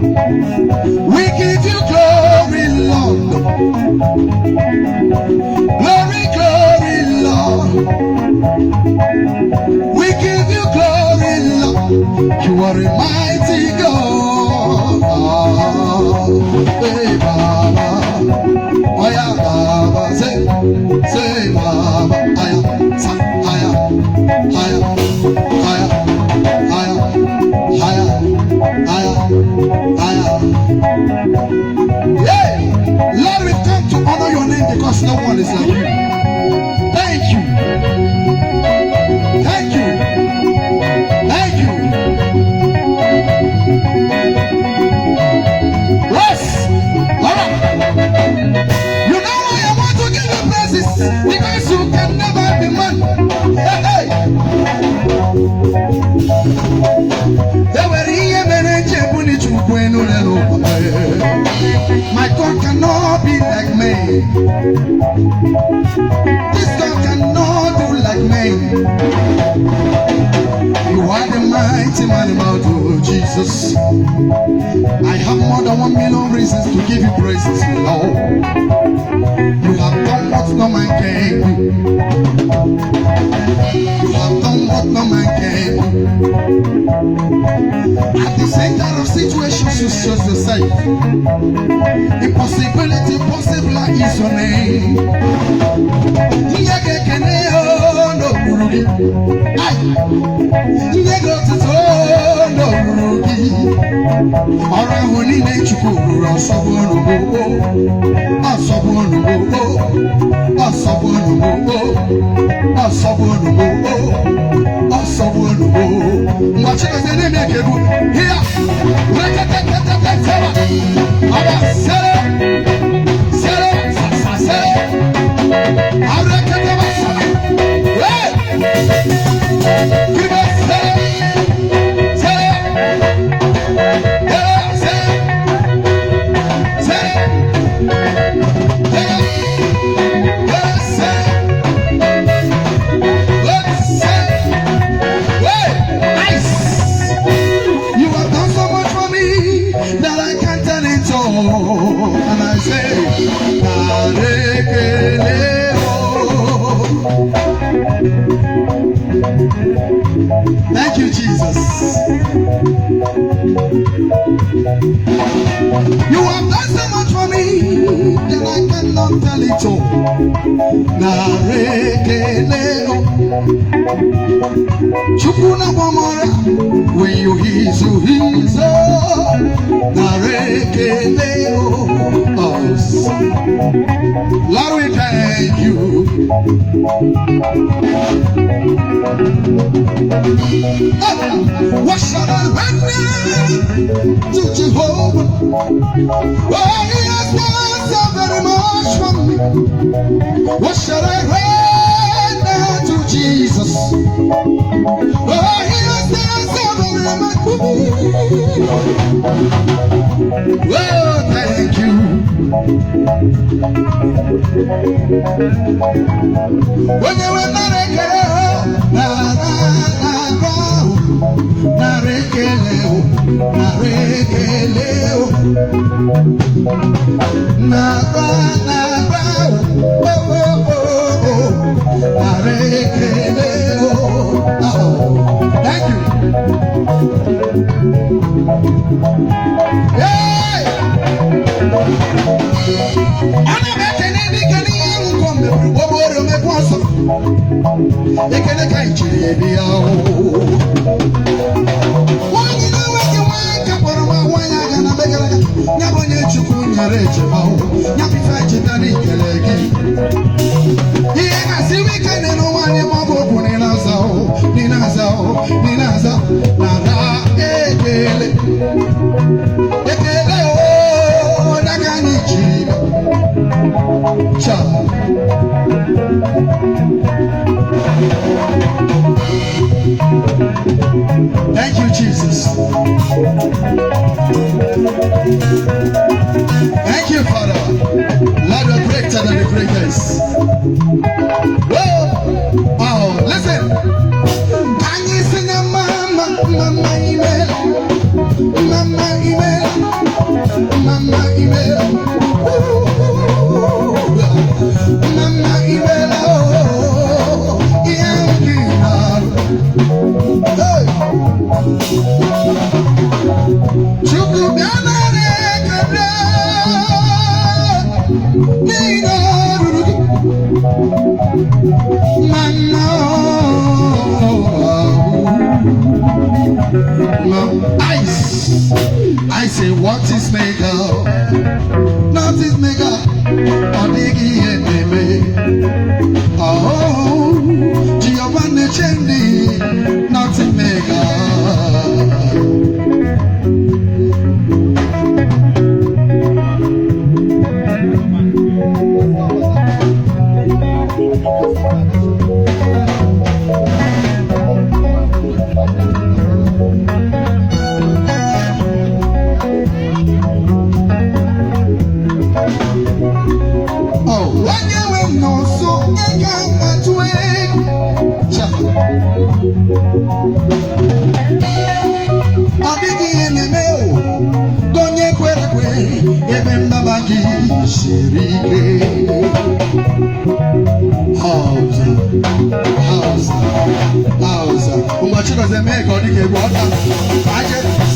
We give you glory, Lord. Glory, glory, Lord. We give you glory, Lord. You are a mighty God. Hey, Baba. Oh, yeah, Baba. Say, Baba. Aya, aya, aya, aya, aya, aya, aya, aya. Hey, Lord, we've come to honor your name because no one is like you. Thank you. Thank you. Thank you. Yes. All right. You know why I want to give you praises? Because you can never be man. Hey, hey. My God cannot be like me. This God cannot do like me. You are the mighty man about oh Jesus. I have more than 1 million reasons to give you praises, Lord. You have done what no man can do. You have done what no man can do. At the center of situations, you show yourself. Impossibility possible is your name. Ọ̀rọ̀ ẹ̀hún nílé ìtukùrù ọ̀sọ́gbọ̀nùgbò ọ̀sọ́gbọ̀nùgbò ọ̀sọ́gbọ̀nùgbò ọ̀sọ́gbọ̀nùgbò ọ̀sọ́gbọ̀nùgbò. Mwachikese ní mẹ́kẹ̀bù híyà rẹ́kẹ́tẹ́kẹ́tẹ́kẹ́ tẹ́wà ọba sẹ́rẹ́ sẹ́rẹ́ sàṣà sẹ́rẹ́ arẹ́kẹ́tẹ́wà sàrà wẹ́ẹ̀ kíbẹ̀ sẹ́rẹ́ sẹ́rẹ́. And I say, thank you, Jesus. You have done so much for me that I cannot tell it all. Narekeleo, chukuna wamora, when you hizo. Narekeleo, us. Lord, we thank you. What shall I render to Jehovah? Oh, he has done so very much for me. What shall I render to Jesus? Oh, he has done so very much for me. Oh, thank you. When you were not a girl, narekeleo, thank you. Hey! Thank you, Jesus. Thank you, Father. Lord, you're greater than the greatest. Whoa! Oh, listen. Can you sing a mama? I say, what is mega? Not is mega. Odigi enemy. Oh, Giovanni Chendi. Not is mega. House. Umachiko ze make odi ke water.